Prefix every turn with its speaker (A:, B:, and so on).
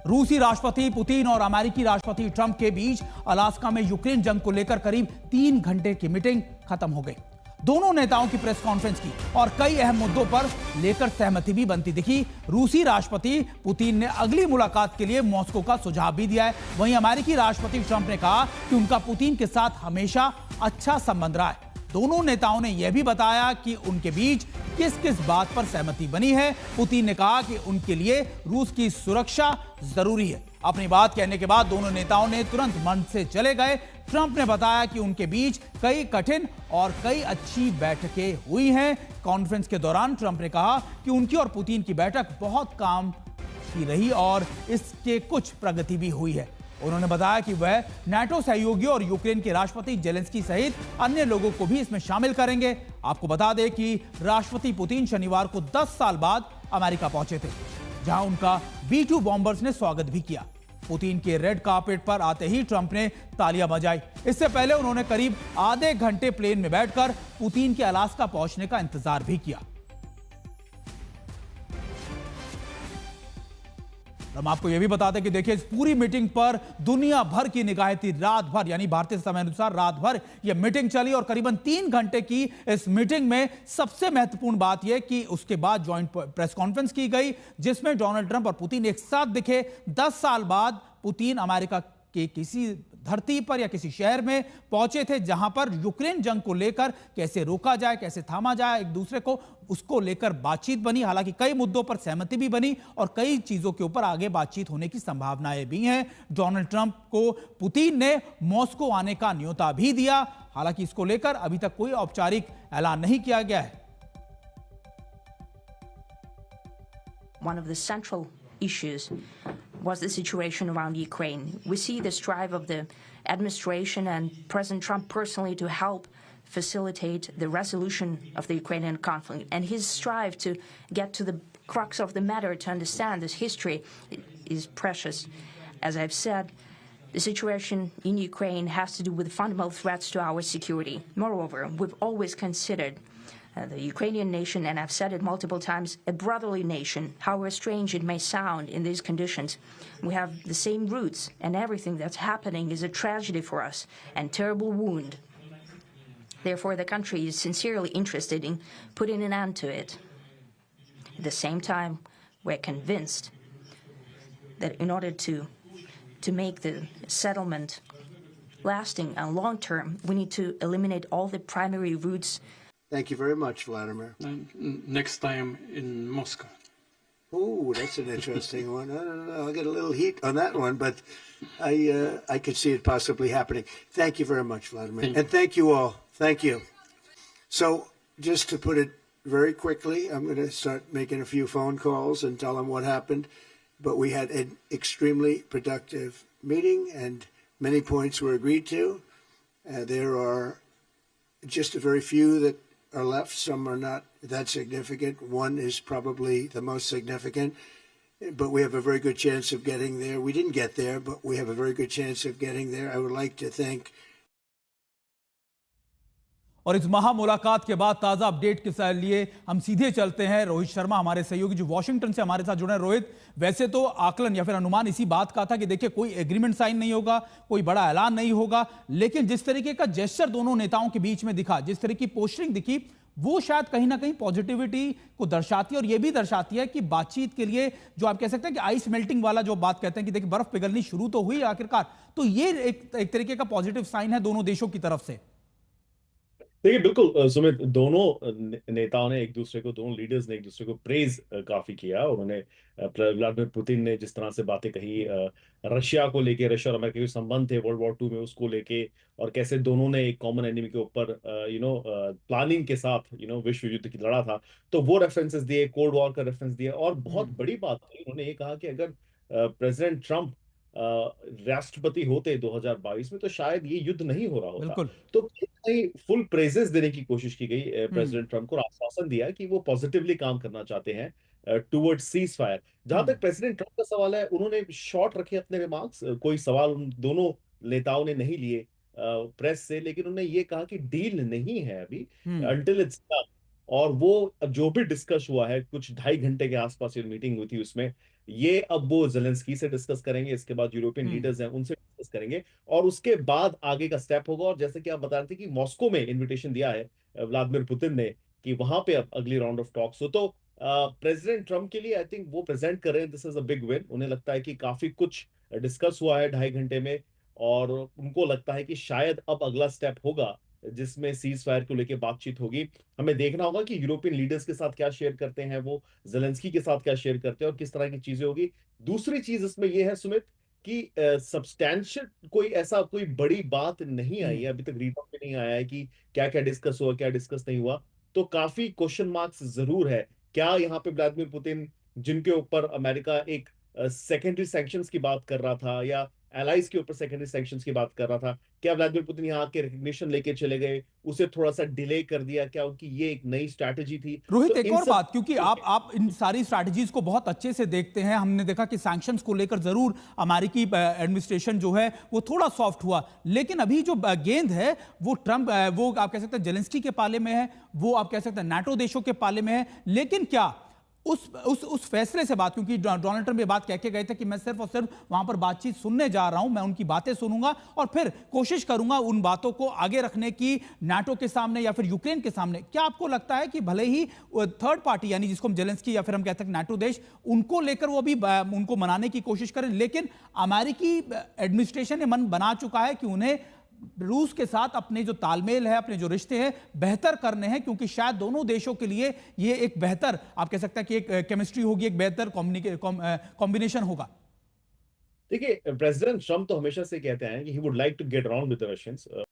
A: रूसी राष्ट्रपति पुतिन और अमेरिकी राष्ट्रपति ट्रंप के बीच अलास्का में यूक्रेन जंग को लेकर करीब 3 घंटे की मीटिंग खत्म हो गई। दोनों नेताओं की प्रेस कॉन्फ्रेंस की और कई अहम मुद्दों पर लेकर सहमति भी बनती दिखी। रूसी राष्ट्रपति पुतिन ने अगली मुलाकात के लिए मॉस्को का सुझाव भी दिया है। वहीं अमेरिकी राष्ट्रपति ट्रंप ने कहा कि उनका पुतिन के साथ हमेशा अच्छा संबंध रहा है। दोनों नेताओं ने यह भी बताया कि उनके बीच किस किस बात पर सहमति बनी है। पुतिन ने कहा कि उनके लिए रूस की सुरक्षा जरूरी है। अपनी बात कहने के बाद दोनों नेताओं ने तुरंत मंच से चले गए। ट्रंप ने बताया कि उनके बीच कई कठिन और कई अच्छी बैठकें हुई हैं। कॉन्फ्रेंस के दौरान ट्रंप ने कहा कि उनकी और पुतिन की बैठक बहुत काम की रही और इसके कुछ प्रगति भी हुई है। उन्होंने बताया कि वह नाटो सहयोगियों और यूक्रेन के राष्ट्रपति जेलेंस्की सहित अन्य लोगों को भी इसमें शामिल करेंगे। आपको बता दें कि राष्ट्रपति पुतिन शनिवार को 10 साल बाद अमेरिका पहुंचे थे, जहां उनका B-2 बॉम्बर्स ने स्वागत भी किया। पुतिन के रेड कार्पेट पर आते ही ट्रंप ने तालियां बजाई। इससे पहले उन्होंने करीब आधे घंटे प्लेन में बैठकर पुतिन के अलास्का पहुंचने का इंतजार भी किया। हम आपको यह भी बता दें कि देखिए, इस पूरी मीटिंग पर दुनिया भर की निगाहें थी। रात भर, यानी भारतीय समय अनुसार रात भर यह मीटिंग चली और करीबन 3 घंटे की इस मीटिंग में सबसे महत्वपूर्ण बात यह कि उसके बाद ज्वाइंट प्रेस कॉन्फ्रेंस की गई, जिसमें डोनाल्ड ट्रंप और पुतिन एक साथ दिखे। 10 साल बाद पुतिन अमेरिका के किसी धरती पर या किसी शहर में पहुंचे थे, जहां पर यूक्रेन जंग को लेकर कैसे रोका जाए, कैसे थामा जाए एक दूसरे को, उसको लेकर बातचीत बनी। हालांकि कई मुद्दों पर सहमति भी बनी और कई चीजों के ऊपर आगे बातचीत होने की संभावनाएं भी हैं। डोनाल्ड ट्रंप को पुतिन ने मॉस्को आने का न्योता भी दिया। हालांकि इसको लेकर अभी तक कोई औपचारिक ऐलान नहीं किया गया है।
B: One of the central issues was the situation around Ukraine. We see the strive of the administration and President Trump personally to help facilitate the resolution of the Ukrainian conflict. And his strive to get to the crux of the matter, to understand this history, is precious. As I've said, the situation in Ukraine has to do with fundamental threats to our security. Moreover, we've always considered the Ukrainian nation, and I've said it multiple times, a brotherly nation, however strange it may sound in these conditions. We have the same roots, and everything that's happening is a tragedy for us and terrible wound. Therefore, the country is sincerely interested in putting an end to it. At the same time, we're convinced that in order to make the settlement lasting and long-term, we need to eliminate all the primary roots.
C: Thank you very much, Vladimir.
D: Next time in Moscow.
C: Oh, that's an interesting one. I don't know. I'll get a little heat on that one, but I could see it possibly happening. Thank you very much, Vladimir. And thank you all. Thank you. So just to put it very quickly, I'm going to start making a few phone calls and tell them what happened. But we had an extremely productive meeting and many points were agreed to. There are just a very few that are left. Some are not that significant. One is probably the most significant, but we have a very good chance of getting there. We didn't get there, but we have a very good chance of getting there. I would like to thank.
A: और इस महा मुलाकात के बाद ताजा update के लिए हम सीधे चलते हैं रोहित शर्मा, हमारे सहयोगी जो वॉशिंगटन से हमारे साथ जुड़े हैं। रोहित, वैसे तो आकलन या फिर अनुमान इसी बात का था कि देखिए कोई एग्रीमेंट साइन नहीं होगा, कोई बड़ा ऐलान नहीं होगा, लेकिन जिस तरीके का जेस्चर दोनों नेताओं के बीच में दिखा, जिस तरह की पोस्टरिंग दिखी, वो शायद कहीं ना कहीं पॉजिटिविटी को दर्शाती है और ये भी दर्शाती है कि बातचीत के लिए जो आप कह सकते हैं कि आइस मेल्टिंग वाला जो बात कहते हैं कि देखिए बर्फ पिघलनी शुरू तो हुई आखिरकार, तो ये एक तरीके का पॉजिटिव साइन है दोनों देशों की तरफ से।
E: देखिए बिल्कुल सुमित, दोनों नेताओं ने एक दूसरे को, दोनों लीडर्स ने एक दूसरे को प्रेज काफी किया। उन्होंने व्लादिमीर पुतिन ने जिस तरह से बातें कही रशिया को लेके, रशिया और अमेरिका के संबंध थे वर्ल्ड वॉर 2 में, उसको लेके, और कैसे दोनों ने एक कॉमन एनिमी के ऊपर प्लानिंग के साथ विश्व युद्ध की लड़ा था, तो वो रेफरेंसेस दिए, कोल्ड वॉर का रेफरेंस दिया। और बहुत बड़ी बात थी, उन्होंने ये कहा कि अगर प्रेसिडेंट ट्रंप राष्ट्रपति होते 2022 में तो शायद ये युद्ध नहीं हो रहा होता। तो कहीं फुल प्रेजेस देने की कोशिश की गई प्रेसिडेंट ट्रंप को, आश्वासन दिया कि वो पॉजिटिवली काम करना चाहते हैं टुवर्ड्स सीज फायर। जहां तक प्रेसिडेंट ट्रंप का सवाल है, उन्होंने शॉर्ट रखे अपने रिमार्क्स, कोई सवाल उन दोनों नेताओं ने नहीं लिए प्रेस से, लेकिन उन्होंने ये कहा कि डील नहीं है अभी अंटिल इट्स डन। और वो जो भी डिस्कस हुआ है, कुछ 2.5 घंटे के आसपास ये मीटिंग हुई थी, उसमें ये अब वो जेलेंस्की से डिस्कस करेंगे, इसके बाद यूरोपियन लीडर्स हैं उनसे डिस्कस करेंगे, और उसके बाद आगे का स्टेप होगा। और जैसे कि आप बता रहे थे कि मॉस्को में इनविटेशन दिया है व्लादिमीर पुतिन ने कि वहां पे अब अगली राउंड ऑफ टॉक्स हो, तो प्रेसिडेंट ट्रम्प के लिए आई थिंक वो प्रेजेंट कर रहे हैं this is a big win. उन्हें लगता है कि काफी कुछ डिस्कस हुआ है 2.5 घंटे में, और उनको लगता है कि शायद अब अगला स्टेप होगा जिसमें सीज फायर को लेकर बातचीत होगी। हमें देखना होगा कि यूरोपियन लीडर्स के साथ क्या शेयर करते हैं वो, जेलेंस्की के साथ क्या शेयर करते हैं, और किस तरह की चीजें होगी। दूसरी चीज इसमें यह है सुमित कि सब्सटैंशियल कोई बड़ी बात नहीं आई है अभी तक, रीड आउट में नहीं आया है कि क्या क्या डिस्कस हुआ, क्या डिस्कस नहीं हुआ। तो काफी क्वेश्चन मार्क्स जरूर है। क्या यहाँ पे व्लादिमीर पुतिन, जिनके ऊपर अमेरिका एक सेकेंडरी सैंक्शंस की बात कर रहा था, या एलाइज के ऊपर सेकेंडरी सैंक्शंस की बात कर रहा था, क्या व्लादिमीर पुतिन यहाँ के रिकग्निशन लेके चले गए, उसे थोड़ा सा डिले कर दिया, क्या उनकी ये एक नई स्ट्रैटेजी थी?
A: रोहित,
E: तो
A: एक
E: इन
A: और
E: सब
A: बात, क्योंकि आप इन सारी स्ट्रैटेजीज को बहुत अच्छे से देखते हैं, हमने देखा कि सैंक्शंस को लेकर जरूर अमेरिकी एडमिनिस्ट्रेशन जो है वो थोड़ा सॉफ्ट हुआ, लेकिन अभी जो गेंद है वो ट्रंप, वो आप कह सकते हैं जेलेंस्की के पाले में है, वो आप कह सकते हैं नाटो देशों के पाले में है। लेकिन क्या उस फैसले से बात, क्योंकि डोनाल्ड ट्रंप ये बात कह के गए थे कि मैं सिर्फ और सिर्फ वहां पर बातचीत सुनने जा रहा हूं, मैं उनकी बातें सुनूंगा और फिर कोशिश करूंगा उन बातों को आगे रखने की नाटो के सामने या फिर यूक्रेन के सामने। क्या आपको लगता है कि भले ही थर्ड पार्टी यानी जिसको हम जेलेंस्की या फिर हम कहते हैं नाटो देश, उनको लेकर वो अभी उनको मनाने की कोशिश करें, लेकिन अमेरिकी एडमिनिस्ट्रेशन ने मन बना चुका है कि उन्हें रूस के साथ अपने जो तालमेल है, अपने जो रिश्ते हैं बेहतर करने हैं, क्योंकि शायद दोनों देशों के लिए ये एक बेहतर, आप कह सकते हैं कि एक केमिस्ट्री होगी, एक बेहतर कॉम्बिनेशन होगा।
E: देखिए, प्रेसिडेंट ट्रम्प तो हमेशा से कहते हैं कि he would like to get around with the Russians.